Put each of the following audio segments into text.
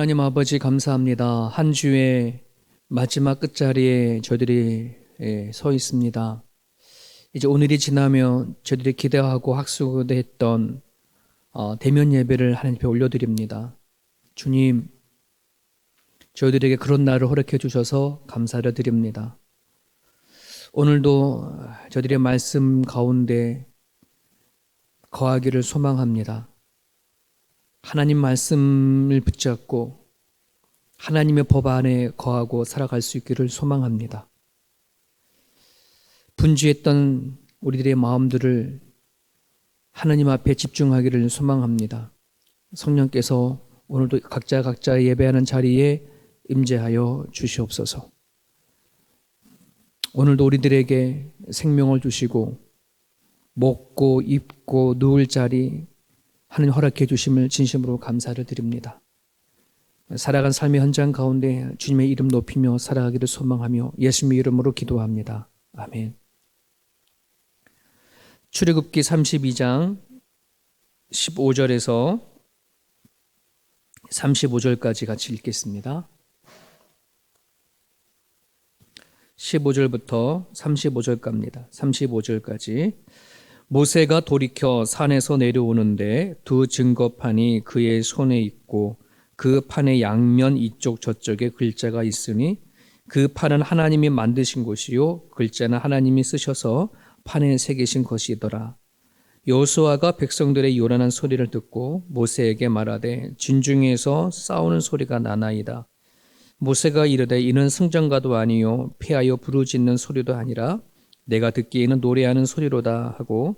하나님 아버지 감사합니다. 한 주의 마지막 끝자리에 저희들이 서 있습니다. 이제 오늘이 지나면 저희들이 기대하고 학수고대했던 대면 예배를 하나님 앞에 올려드립니다. 주님, 저희들에게 그런 날을 허락해 주셔서 감사를 드립니다. 오늘도 저희들의 말씀 가운데 거하기를 소망합니다. 하나님 말씀을 붙잡고 하나님의 법 안에 거하고 살아갈 수 있기를 소망합니다. 분주했던 우리들의 마음들을 하나님 앞에 집중하기를 소망합니다. 성령께서 오늘도 각자 예배하는 자리에 임재하여 주시옵소서. 오늘도 우리들에게 생명을 주시고 먹고 입고 누울 자리 하나님 허락해 주심을 진심으로 감사를 드립니다. 살아간 삶의 현장 가운데 주님의 이름 높이며 살아가기를 소망하며 예수님의 이름으로 기도합니다. 아멘. 출애굽기 32장 15절에서 35절까지 같이 읽겠습니다. 15절부터 35절까지. 모세가 돌이켜 산에서 내려오는데 두 증거판이 그의 손에 있고 그 판의 양면 이쪽 저쪽에 글자가 있으니 그 판은 하나님이 만드신 것이요 글자는 하나님이 쓰셔서 판에 새기신 것이더라. 여호수아가 백성들의 요란한 소리를 듣고 모세에게 말하되 진중에서 싸우는 소리가 나나이다. 모세가 이르되 이는 승전가도 아니요 패하여 부르짖는 소리도 아니라 내가 듣기에는 노래하는 소리로다 하고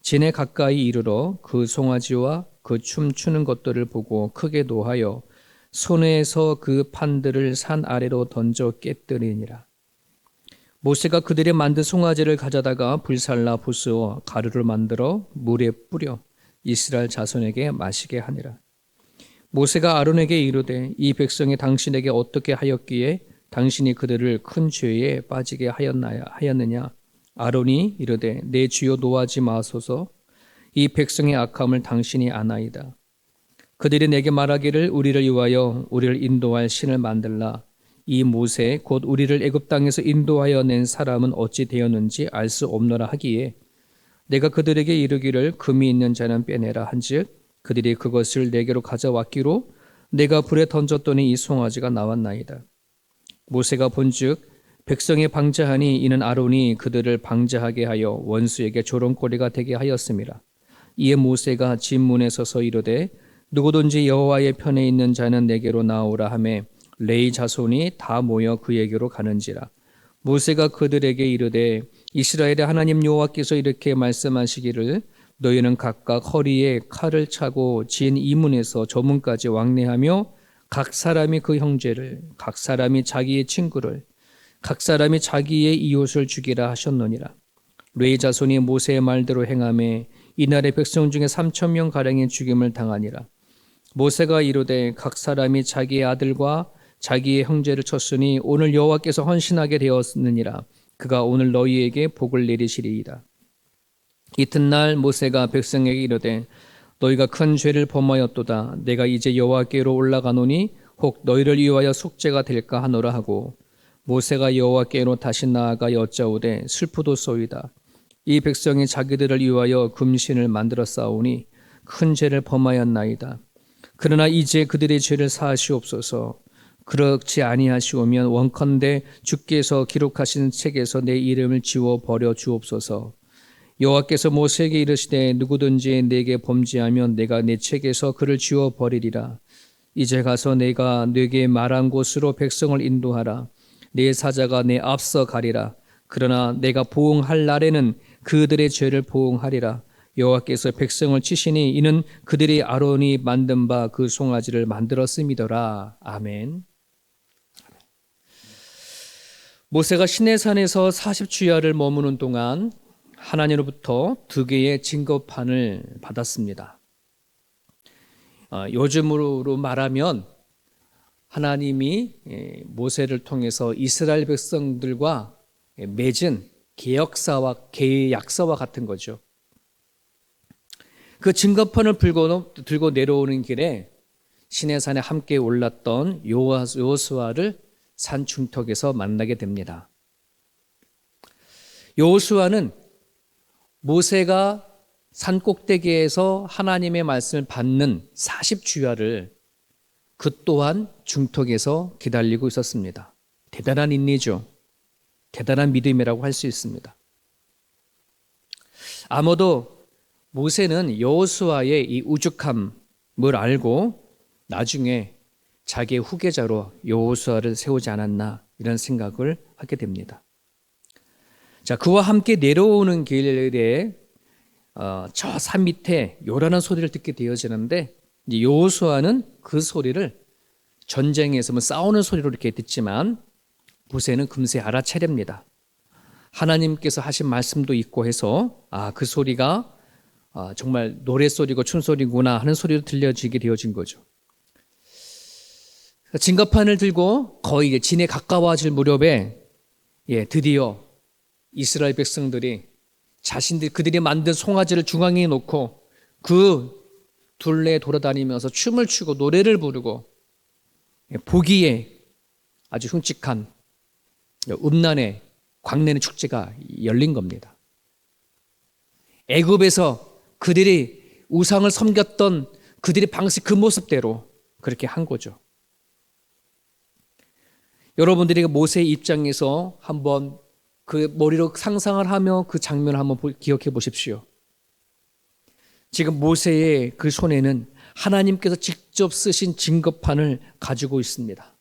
진에 가까이 이르러 그 송아지와 그 춤추는 것들을 보고 크게 노하여 손에서 그 판들을 산 아래로 던져 깨뜨리니라. 모세가 그들이 만든 송아지를 가져다가 불살라 부수어 가루를 만들어 물에 뿌려 이스라엘 자손에게 마시게 하니라. 모세가 아론에게 이르되 이 백성이 당신에게 어떻게 하였기에 당신이 그들을 큰 죄에 빠지게 하였느냐. 아론이 이르되 내 주여 노하지 마소서. 이 백성의 악함을 당신이 아나이다. 그들이 내게 말하기를 우리를 위하여 우리를 인도할 신을 만들라. 이 모세 곧 우리를 애굽 땅에서 인도하여 낸 사람은 어찌 되었는지 알 수 없노라 하기에 내가 그들에게 이르기를 금이 있는 자는 빼내라 한즉 그들이 그것을 내게로 가져왔기로 내가 불에 던졌더니 이 송아지가 나왔나이다. 모세가 본즉 백성이 방자하니 이는 아론이 그들을 방자하게 하여 원수에게 조롱거리가 되게 하였음이라. 이에 모세가 진문에 서서 이르되 누구든지 여호와의 편에 있는 자는 내게로 나오라 하매 레위 자손이 다 모여 그에게로 가는지라. 모세가 그들에게 이르되 이스라엘의 하나님 여호와께서 이렇게 말씀하시기를 너희는 각각 허리에 칼을 차고 진 이문에서 저 문까지 왕래하며 각 사람이 그 형제를 각 사람이 자기의 친구를 각 사람이 자기의 이웃을 죽이라 하셨느니라. 레위 자손이 모세의 말대로 행하매 이날의 백성 중에 3,000명 가량의 죽임을 당하니라. 모세가 이르되 각 사람이 자기의 아들과 자기의 형제를 쳤으니 오늘 여호와께서 헌신하게 되었느니라. 그가 오늘 너희에게 복을 내리시리이다. 이튿날 모세가 백성에게 이르되 너희가 큰 죄를 범하였도다. 내가 이제 여호와께로 올라가노니 혹 너희를 위하여 속죄가 될까 하노라 하고 모세가 여호와께로 다시 나아가 여짜오되 슬프도소이다. 이 백성이 자기들을 위하여 금신을 만들어 싸우니 큰 죄를 범하였나이다. 그러나 이제 그들의 죄를 사하시옵소서. 그렇지 아니하시오면 원컨대 주께서 기록하신 책에서 내 이름을 지워 버려 주옵소서. 여호와께서 모세에게 이르시되 누구든지 내게 범죄하면 내가 내 책에서 그를 지워 버리리라. 이제 가서 내가 네게 말한 곳으로 백성을 인도하라. 네 사자가 내 앞서 가리라. 그러나 내가 보응할 날에는 그들의 죄를 보응하리라. 여호와께서 백성을 치시니 이는 그들이 아론이 만든 바 그 송아지를 만들었음이더라. 아멘. 모세가 시내산에서 40주야를 머무는 동안 하나님으로부터 2개의 증거판을 받았습니다. 요즘으로 말하면 하나님이 모세를 통해서 이스라엘 백성들과 맺은 계약서와 같은 거죠. 그 증거판을 들고 내려오는 길에 시내산에 함께 올랐던 여호수아를 산 중턱에서 만나게 됩니다. 여호수아는 모세가 산 꼭대기에서 하나님의 말씀을 받는 40주야를 그 또한 중턱에서 기다리고 있었습니다. 대단한 인내죠. 대단한 믿음이라고 할 수 있습니다. 아마도 모세는 여호수아의 이 우직함을 알고 나중에 자기의 후계자로 여호수아를 세우지 않았나 이런 생각을 하게 됩니다. 자, 그와 함께 내려오는 길에 저 산 밑에 요란한 소리를 듣게 되어지는데 이제 여호수아는 그 소리를 전쟁에서 싸우는 소리로 이렇게 듣지만 모세는 금세 알아차립니다. 하나님께서 하신 말씀도 있고 해서 그 소리가 정말 노랫소리고 춤소리구나 하는 소리로 들려지게 되어진 거죠. 증거판을 들고 거의 이제 진에 가까워질 무렵에 드디어 이스라엘 백성들이 그들이 만든 송아지를 중앙에 놓고 그 둘레에 돌아다니면서 춤을 추고 노래를 부르고 보기에 아주 흉측한 음란의 광내는 축제가 열린 겁니다. 애굽에서 그들이 우상을 섬겼던 그들의 방식 그 모습대로 그렇게 한 거죠. 여러분들이 모세의 입장에서 한번 그 머리로 상상을 하며 그 장면을 한번 기억해 보십시오. 지금 모세의 그 손에는 하나님께서 직접 쓰신 증거판을 가지고 있습니다.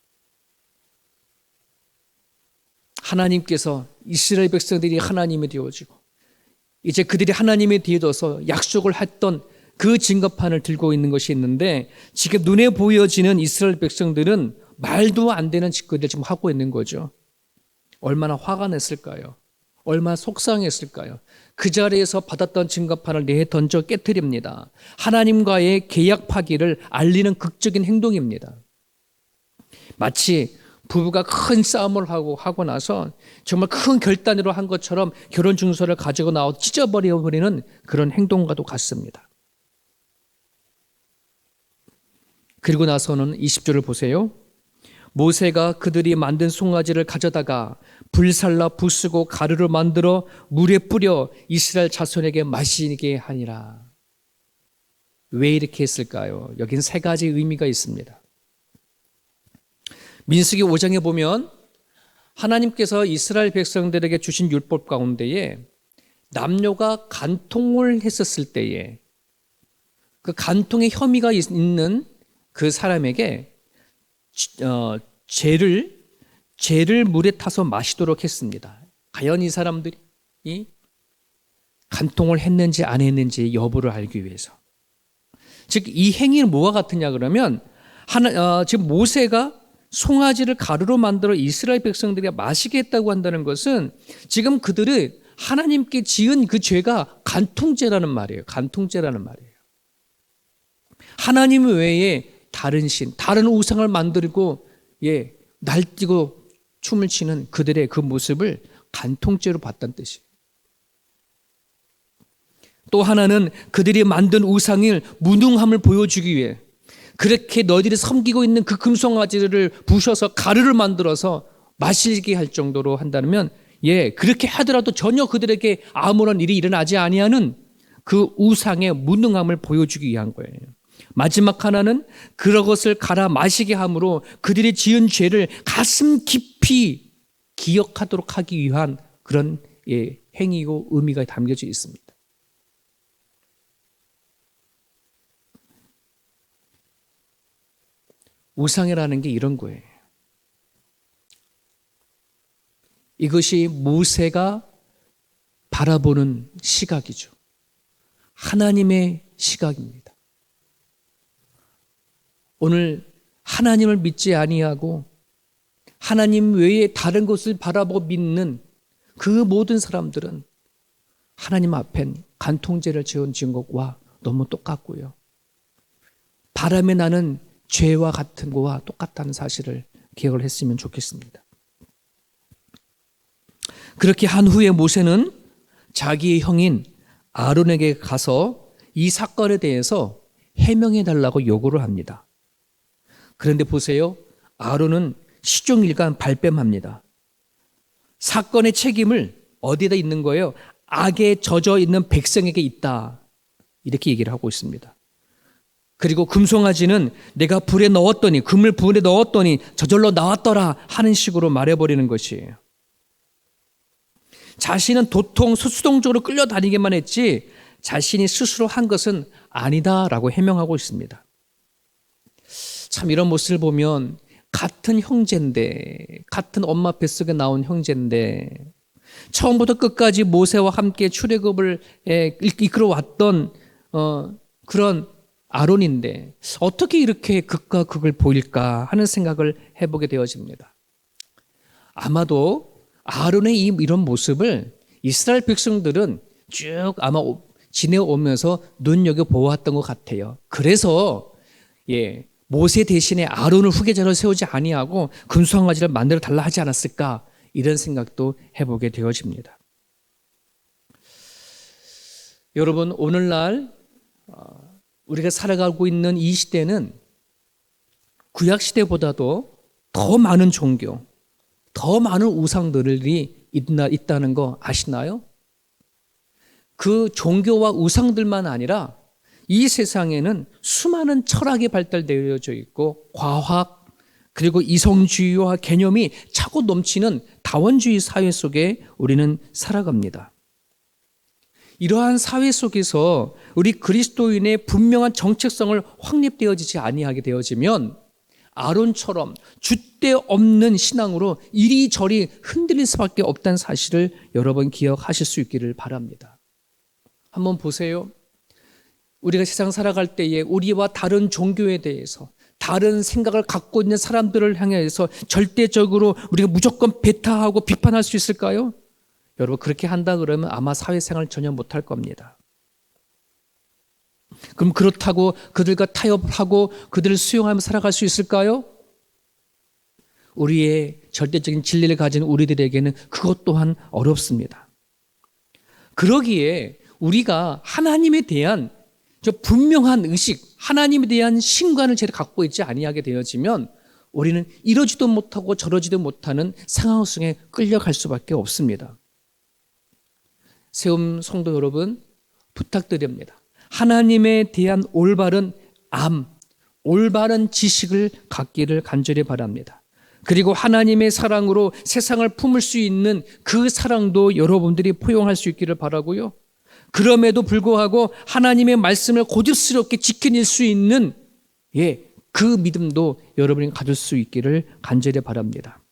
하나님께서 이스라엘 백성들이 하나님이 되어지고 이제 그들이 하나님이 되어져서 약속을 했던 그 증거판을 들고 있는 것이 있는데 지금 눈에 보여지는 이스라엘 백성들은 말도 안 되는 짓거리를 지금 하고 있는 거죠. 얼마나 화가 냈을까요? 얼마나 속상했을까요? 그 자리에서 받았던 증거판을 내던져 깨트립니다. 하나님과의 계약 파기를 알리는 극적인 행동입니다. 마치 부부가 큰 싸움을 하고 나서 정말 큰 결단으로 한 것처럼 결혼 증서를 가지고 나와 찢어버려버리는 그런 행동과도 같습니다. 그리고 나서는 20절을 보세요. 모세가 그들이 만든 송아지를 가져다가 불살라 부수고 가루를 만들어 물에 뿌려 이스라엘 자손에게 마시게 하니라. 왜 이렇게 했을까요? 여긴 세 가지 의미가 있습니다. 민수기 5장에 보면 하나님께서 이스라엘 백성들에게 주신 율법 가운데에 남녀가 간통을 했었을 때에 그 간통의 혐의가 있는 그 사람에게 죄를 물에 타서 마시도록 했습니다. 과연 이 사람들이 간통을 했는지 안 했는지 여부를 알기 위해서. 즉 이 행위는 뭐와 같으냐 그러면 지금 모세가 송아지를 가루로 만들어 이스라엘 백성들이 마시게 했다고 한다는 것은 지금 그들은 하나님께 지은 그 죄가 간통죄라는 말이에요. 간통죄라는 말이에요. 하나님 외에 다른 신, 다른 우상을 만들고 날뛰고 춤을 추는 그들의 그 모습을 간통죄로 봤다는 뜻이에요. 또 하나는 그들이 만든 우상의 무능함을 보여주기 위해 그렇게 너희들이 섬기고 있는 그 금송아지를 부셔서 가루를 만들어서 마시게 할 정도로 한다면 그렇게 하더라도 전혀 그들에게 아무런 일이 일어나지 아니하는 그 우상의 무능함을 보여주기 위한 거예요. 마지막 하나는 그런 것을 갈아 마시게 함으로 그들이 지은 죄를 가슴 깊이 기억하도록 하기 위한 그런 행위고 의미가 담겨져 있습니다. 우상이라는 게 이런 거예요. 이것이 모세가 바라보는 시각이죠. 하나님의 시각입니다. 오늘 하나님을 믿지 아니하고 하나님 외에 다른 것을 바라보고 믿는 그 모든 사람들은 하나님 앞엔 간통죄를 지은 것과 너무 똑같고요. 바람에 나는 죄와 같은 거와 똑같다는 사실을 기억을 했으면 좋겠습니다. 그렇게 한 후에 모세는 자기의 형인 아론에게 가서 이 사건에 대해서 해명해 달라고 요구를 합니다. 그런데 보세요. 아론은 시종일관 발뺌합니다. 사건의 책임을 어디에다 있는 거예요? 악에 젖어 있는 백성에게 있다. 이렇게 얘기를 하고 있습니다. 그리고 금송아지는 내가 불에 넣었더니, 금을 불에 넣었더니 저절로 나왔더라 하는 식으로 말해버리는 것이에요. 자신은 도통 수동적으로 끌려다니기만 했지 자신이 스스로 한 것은 아니다라고 해명하고 있습니다. 참 이런 모습을 보면 같은 형제인데, 같은 엄마 뱃속에 나온 형제인데, 처음부터 끝까지 모세와 함께 출애굽을 이끌어왔던 그런 아론인데 어떻게 이렇게 극과 극을 보일까 하는 생각을 해보게 되어집니다. 아마도 아론의 이런 모습을 이스라엘 백성들은 쭉 아마 지내오면서 눈여겨보았던 것 같아요. 그래서 모세 대신에 아론을 후계자로 세우지 아니하고 금송아지를 만들어 달라 하지 않았을까, 이런 생각도 해보게 되어집니다. 여러분, 오늘날 우리가 살아가고 있는 이 시대는 구약 시대보다도 더 많은 종교, 더 많은 우상들이 있다는 거 아시나요? 그 종교와 우상들만 아니라 이 세상에는 수많은 철학이 발달되어져 있고 과학, 그리고 이성주의와 개념이 차고 넘치는 다원주의 사회 속에 우리는 살아갑니다. 이러한 사회 속에서 우리 그리스도인의 분명한 정체성을 확립되어지지 아니하게 되어지면 아론처럼 줏대 없는 신앙으로 이리저리 흔들릴 수밖에 없다는 사실을 여러분 기억하실 수 있기를 바랍니다. 한번 보세요. 우리가 세상 살아갈 때에 우리와 다른 종교에 대해서, 다른 생각을 갖고 있는 사람들을 향해서 절대적으로 우리가 무조건 배타하고 비판할 수 있을까요? 여러분, 그렇게 한다 그러면 아마 사회생활 전혀 못할 겁니다. 그럼 그렇다고 그들과 타협하고 그들을 수용하며 살아갈 수 있을까요? 우리의 절대적인 진리를 가진 우리들에게는 그것 또한 어렵습니다. 그러기에 우리가 하나님에 대한 저 분명한 의식, 하나님에 대한 신관을 제대로 갖고 있지 아니하게 되어지면 우리는 이러지도 못하고 저러지도 못하는 상황 속에 끌려갈 수밖에 없습니다. 세움 성도 여러분, 부탁드립니다. 하나님에 대한 올바른 올바른 지식을 갖기를 간절히 바랍니다. 그리고 하나님의 사랑으로 세상을 품을 수 있는 그 사랑도 여러분들이 포용할 수 있기를 바라고요. 그럼에도 불구하고 하나님의 말씀을 고집스럽게 지켜낼 수 있는 그 믿음도 여러분이 가질 수 있기를 간절히 바랍니다.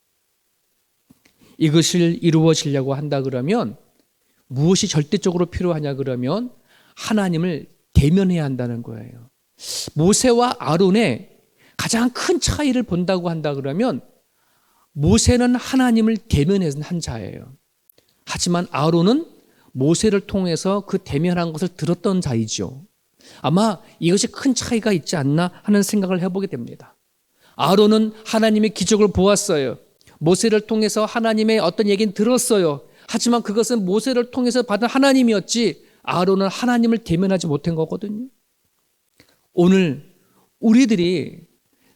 이것을 이루어지려고 한다 그러면 무엇이 절대적으로 필요하냐 그러면 하나님을 대면해야 한다는 거예요. 모세와 아론의 가장 큰 차이를 본다고 한다 그러면 모세는 하나님을 대면해서 한 자예요. 하지만 아론은 모세를 통해서 그 대면한 것을 들었던 자이죠. 아마 이것이 큰 차이가 있지 않나 하는 생각을 해보게 됩니다. 아론은 하나님의 기적을 보았어요. 모세를 통해서 하나님의 어떤 얘기는 들었어요. 하지만 그것은 모세를 통해서 받은 하나님이었지 아론은 하나님을 대면하지 못한 거거든요. 오늘 우리들이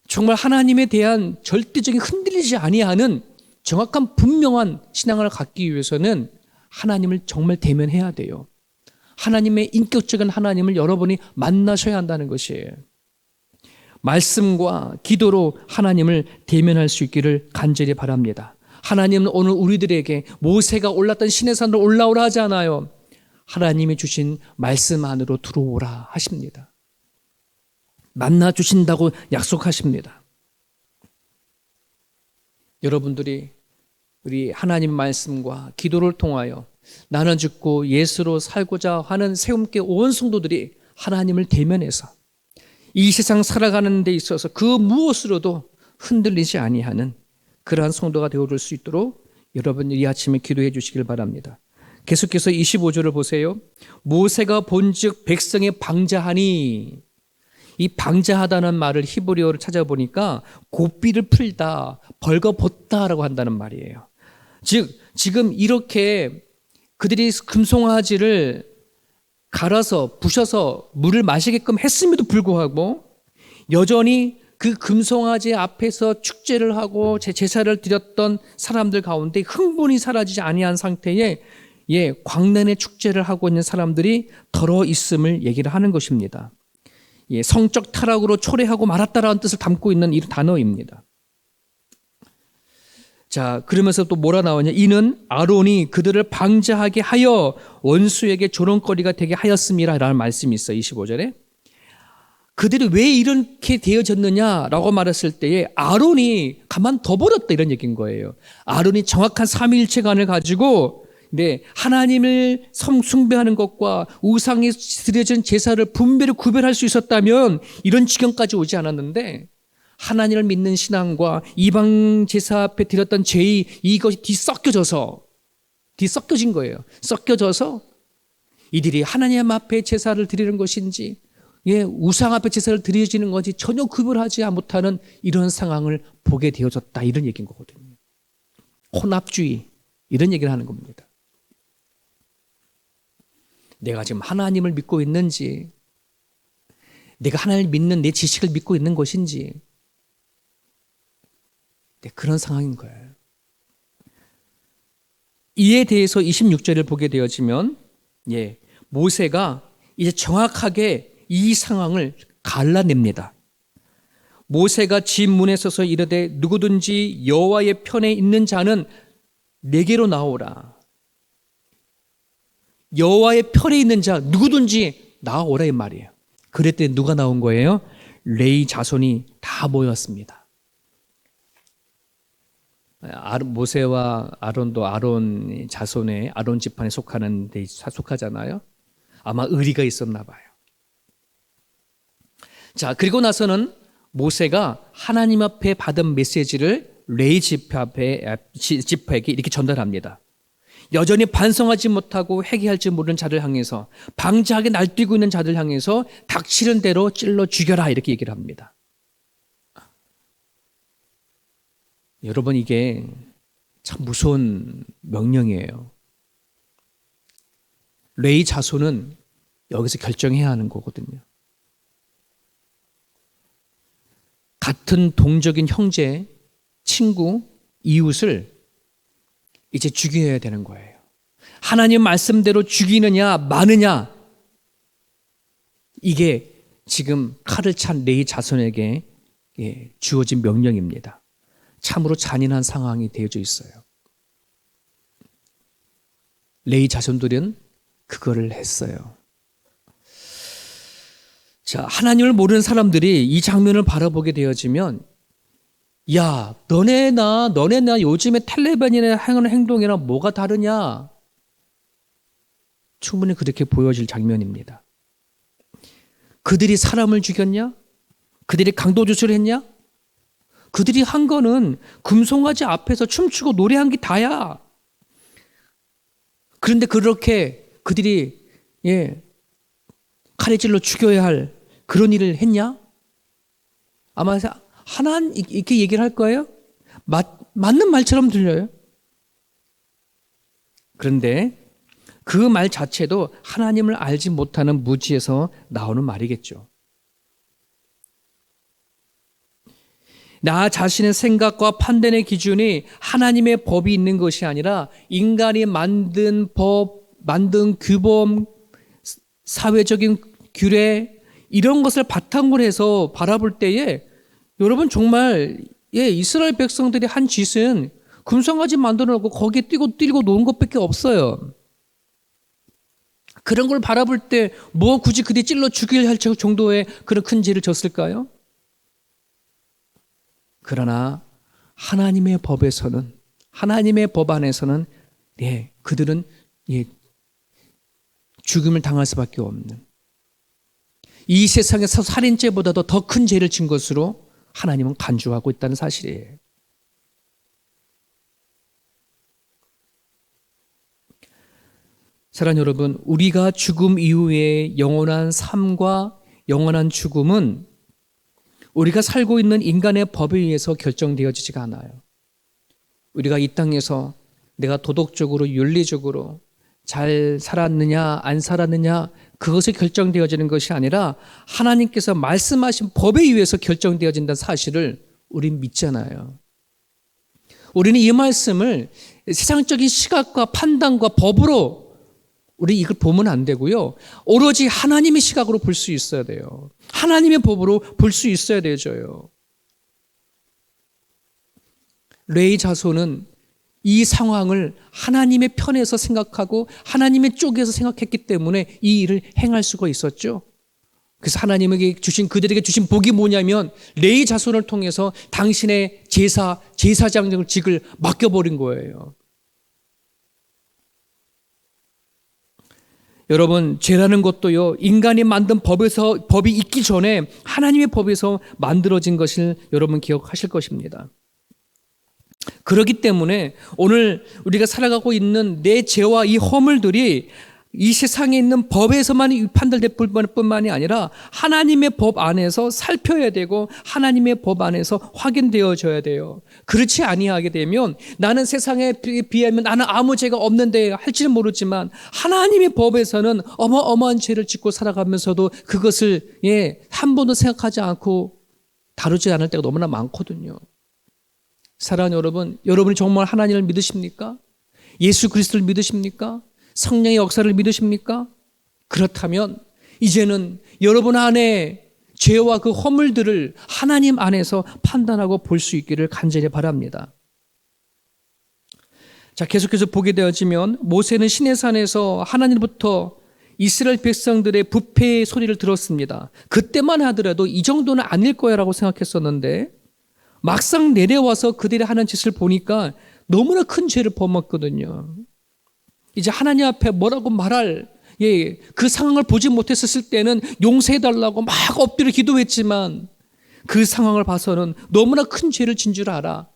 정말 하나님에 대한 절대적인 흔들리지 아니하는 정확한 분명한 신앙을 갖기 위해서는 하나님을 정말 대면해야 돼요. 하나님의 인격적인 하나님을 여러분이 만나셔야 한다는 것이에요. 말씀과 기도로 하나님을 대면할 수 있기를 간절히 바랍니다. 하나님은 오늘 우리들에게 모세가 올랐던 시내산으로 올라오라 하지 않아요. 하나님이 주신 말씀 안으로 들어오라 하십니다. 만나 주신다고 약속하십니다. 여러분들이 우리 하나님 말씀과 기도를 통하여 나는 죽고 예수로 살고자 하는 세움께 온 성도들이 하나님을 대면해서 이 세상 살아가는 데 있어서 그 무엇으로도 흔들리지 아니하는 그러한 성도가 되어줄 수 있도록 여러분 이 아침에 기도해 주시길 바랍니다. 계속해서 25절을 보세요. 모세가 본즉 백성의 방자하니, 이 방자하다는 말을 히브리어를 찾아보니까 고삐를 풀다, 벌거벗다라고 한다는 말이에요. 즉 지금 이렇게 그들이 금송아지를 갈아서 부셔서 물을 마시게끔 했음에도 불구하고 여전히 그 금송아지 앞에서 축제를 하고 제사를 드렸던 사람들 가운데 흥분이 사라지지 아니한 상태에 광란의 축제를 하고 있는 사람들이 더러 있음을 얘기를 하는 것입니다. 성적 타락으로 초래하고 말았다라는 뜻을 담고 있는 이 단어입니다. 자, 그러면서 또 뭐라 나오냐? 이는 아론이 그들을 방자하게 하여 원수에게 조롱거리가 되게 하였음이라라는 말씀이 있어요. 25절에. 그들이 왜 이렇게 되어졌느냐라고 말했을 때에 아론이 가만 둬버렸다 이런 얘기인 거예요. 아론이 정확한 삼위일체관을 가지고 하나님을 숭배하는 것과 우상에 드려진 제사를 분별히 구별할 수 있었다면 이런 지경까지 오지 않았는데, 하나님을 믿는 신앙과 이방 제사 앞에 드렸던 죄의 이것이 뒤섞여진 거예요. 섞여져서 이들이 하나님 앞에 제사를 드리는 것인지 우상 앞에 제사를 드려지는 것이 전혀 구별하지 못하는 이런 상황을 보게 되어졌다, 이런 얘기인 거거든요. 혼합주의, 이런 얘기를 하는 겁니다. 내가 지금 하나님을 믿고 있는지, 내가 하나님을 믿는 내 지식을 믿고 있는 것인지, 그런 상황인 거예요. 이에 대해서 26절을 보게 되어지면 모세가 이제 정확하게 이 상황을 갈라냅니다. 모세가 집 문에 서서 이르되 누구든지 여호와의 편에 있는 자는 내게로 나오라. 여호와의 편에 있는 자 누구든지 나오라 이 말이에요. 그랬더니 누가 나온 거예요? 레위 자손이 다 모였습니다. 모세와 아론도 아론 자손의 아론 집안에 속하잖아요. 아마 의리가 있었나 봐요. 자, 그리고 나서는 모세가 하나님 앞에 받은 메시지를 레위 지파에게 이렇게 전달합니다. 여전히 반성하지 못하고 회개할지 모르는 자를 향해서, 방자하게 날뛰고 있는 자들 향해서 닥치는 대로 찔러 죽여라, 이렇게 얘기를 합니다. 여러분, 이게 참 무서운 명령이에요. 레위 자손은 여기서 결정해야 하는 거거든요. 같은 동적인 형제, 친구, 이웃을 이제 죽여야 되는 거예요. 하나님 말씀대로 죽이느냐 마느냐, 이게 지금 칼을 찬 레위 자손에게 주어진 명령입니다. 참으로 잔인한 상황이 되어져 있어요. 레위 자손들은 그거를 했어요. 자, 하나님을 모르는 사람들이 이 장면을 바라보게 되어지면, 야, 너네나 요즘에 텔레비전이나 하는 행동이랑 뭐가 다르냐? 충분히 그렇게 보여질 장면입니다. 그들이 사람을 죽였냐? 그들이 강도주술을 했냐? 그들이 한 거는 금송아지 앞에서 춤추고 노래한 게 다야. 그런데 그렇게 그들이 칼에 찔러 죽여야 할 그런 일을 했냐? 아마 하나님 이렇게 얘기를 할 거예요. 맞는 말처럼 들려요. 그런데 그 말 자체도 하나님을 알지 못하는 무지에서 나오는 말이겠죠. 나 자신의 생각과 판단의 기준이 하나님의 법이 있는 것이 아니라 인간이 만든 법, 만든 규범, 사회적인 규례, 이런 것을 바탕으로 해서 바라볼 때에, 여러분 정말 이스라엘 백성들이 한 짓은 금송아지 만들어 놓고 거기에 뛰고 노는 것밖에 없어요. 그런 걸 바라볼 때 뭐 굳이 그들이 찔러 죽일 할 정도의 그런 큰 죄를 졌을까요? 그러나 하나님의 법에서는, 하나님의 법 안에서는 그들은 죽음을 당할 수밖에 없는, 이 세상에서 살인죄보다도 더 큰 죄를 진 것으로 하나님은 간주하고 있다는 사실이에요. 사랑하는 여러분, 우리가 죽음 이후에 영원한 삶과 영원한 죽음은 우리가 살고 있는 인간의 법에 의해서 결정되어지지가 않아요. 우리가 이 땅에서 내가 도덕적으로, 윤리적으로 잘 살았느냐 안 살았느냐 그것이 결정되어지는 것이 아니라 하나님께서 말씀하신 법에 의해서 결정되어진다는 사실을 우린 믿잖아요. 우리는 이 말씀을 세상적인 시각과 판단과 법으로 우리 이걸 보면 안 되고요. 오로지 하나님의 시각으로 볼 수 있어야 돼요. 하나님의 법으로 볼 수 있어야 되죠. 레위 자손은 이 상황을 하나님의 편에서 생각하고 하나님의 쪽에서 생각했기 때문에 이 일을 행할 수가 있었죠. 그래서 하나님에게 그들에게 주신 복이 뭐냐면 레위 자손을 통해서 당신의 제사장직을 맡겨버린 거예요. 여러분, 죄라는 것도요, 인간이 만든 법이 있기 전에 하나님의 법에서 만들어진 것을 여러분 기억하실 것입니다. 그렇기 때문에 오늘 우리가 살아가고 있는 내 죄와 이 허물들이 이 세상에 있는 법에서만 판단될 뿐만이 아니라 하나님의 법 안에서 살펴야 되고 하나님의 법 안에서 확인되어져야 돼요. 그렇지 아니하게 되면 나는 세상에 비하면 나는 아무 죄가 없는데 할지는 모르지만 하나님의 법에서는 어마어마한 죄를 짓고 살아가면서도 그것을 한 번도 생각하지 않고 다루지 않을 때가 너무나 많거든요. 사랑하는 여러분, 여러분이 정말 하나님을 믿으십니까? 예수 그리스도를 믿으십니까? 성령의 역사를 믿으십니까? 그렇다면 이제는 여러분 안에 죄와 그 허물들을 하나님 안에서 판단하고 볼 수 있기를 간절히 바랍니다. 자, 계속해서 보게 되어지면 모세는 시내산에서 하나님부터 이스라엘 백성들의 부패의 소리를 들었습니다. 그때만 하더라도 이 정도는 아닐 거야라고 생각했었는데 막상 내려와서 그들이 하는 짓을 보니까 너무나 큰 죄를 범했거든요. 이제 하나님 앞에 뭐라고 말할 그 상황을 보지 못했을 때는 용서해달라고 막 엎드려 기도했지만 그 상황을 봐서는 너무나 큰 죄를 진 줄 알아.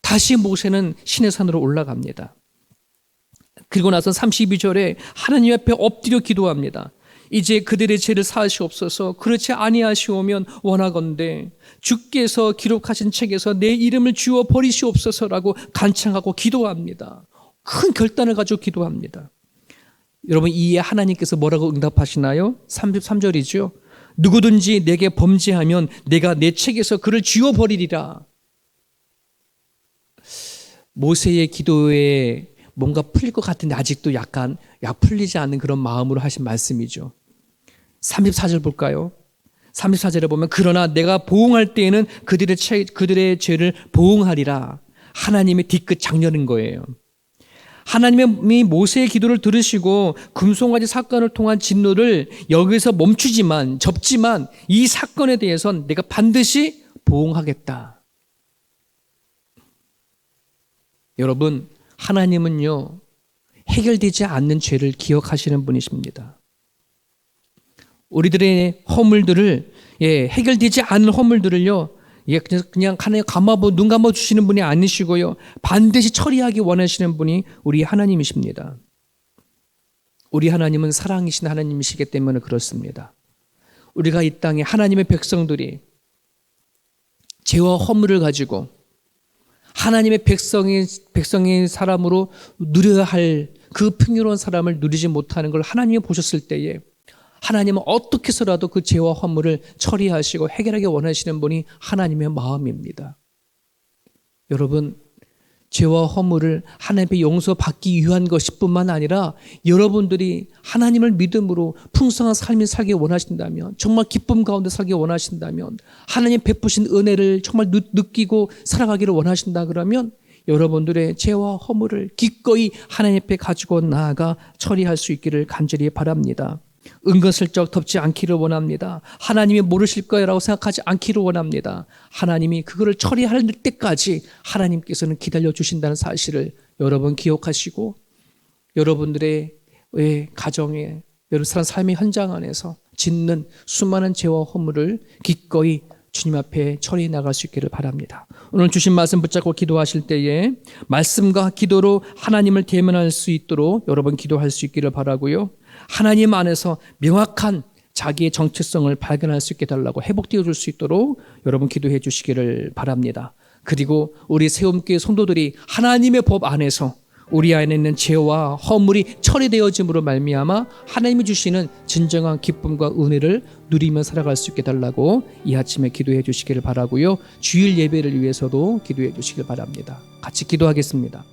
다시 모세는 시내산으로 올라갑니다. 그리고 나서 32절에 하나님 앞에 엎드려 기도합니다. 이제 그들의 죄를 사하시옵소서. 그렇지 아니하시오면 원하건대 주께서 기록하신 책에서 내 이름을 지워 버리시옵소서라고 간청하고 기도합니다. 큰 결단을 가지고 기도합니다. 여러분, 이에 하나님께서 뭐라고 응답하시나요? 33절이죠. 누구든지 내게 범죄하면 내가 내 책에서 그를 지워 버리리라. 모세의 기도에 뭔가 풀릴 것 같은데 아직도 약간 풀리지 않는 그런 마음으로 하신 말씀이죠. 34절 볼까요? 34절에 보면 그러나 내가 보응할 때에는 그들의 죄를 보응하리라. 하나님의 뒤끝 장렬인 거예요. 하나님이 모세의 기도를 들으시고 금송아지 사건을 통한 진노를 여기서 접지만 이 사건에 대해서는 내가 반드시 보응하겠다. 여러분, 하나님은요, 해결되지 않는 죄를 기억하시는 분이십니다. 우리들의 허물들을, 해결되지 않은 허물들을요, 그냥 눈 감아 주시는 분이 아니시고요, 반드시 처리하기 원하시는 분이 우리 하나님이십니다. 우리 하나님은 사랑이신 하나님이시기 때문에 그렇습니다. 우리가 이 땅에 하나님의 백성들이 죄와 허물을 가지고 하나님의 백성의 사람으로 누려야 할 그 풍요로운 사람을 누리지 못하는 걸 하나님이 보셨을 때에 하나님은 어떻게 해서라도 그 죄와 허물을 처리하시고 해결하기 원하시는 분이 하나님의 마음입니다. 여러분, 죄와 허물을 하나님의 용서받기 위한 것일 뿐만 아니라 여러분들이 하나님을 믿음으로 풍성한 삶을 살기 원하신다면, 정말 기쁨 가운데 살기 원하신다면, 하나님 베푸신 은혜를 정말 느끼고 살아가기를 원하신다 그러면 여러분들의 죄와 허물을 기꺼이 하나님 앞에 가지고 나아가 처리할 수 있기를 간절히 바랍니다. 은근슬쩍 덮지 않기를 원합니다. 하나님이 모르실 거라고 생각하지 않기를 원합니다. 하나님이 그거를 처리할 때까지 하나님께서는 기다려 주신다는 사실을 여러분 기억하시고 여러분들의 가정에 여러분 삶의 현장 안에서 짓는 수많은 죄와 허물을 기꺼이 주님 앞에 처리해 나갈 수 있기를 바랍니다. 오늘 주신 말씀 붙잡고 기도하실 때에 말씀과 기도로 하나님을 대면할 수 있도록 여러분 기도할 수 있기를 바라고요. 하나님 안에서 명확한 자기의 정체성을 발견할 수 있게 달라고 회복되어 줄 수 있도록 여러분 기도해 주시기를 바랍니다. 그리고 우리 세움교회 성도들이 하나님의 법 안에서 우리 안에 있는 죄와 허물이 처리되어짐으로 말미암아 하나님이 주시는 진정한 기쁨과 은혜를 누리며 살아갈 수 있게 달라고 이 아침에 기도해 주시기를 바라고요. 주일 예배를 위해서도 기도해 주시길 바랍니다. 같이 기도하겠습니다.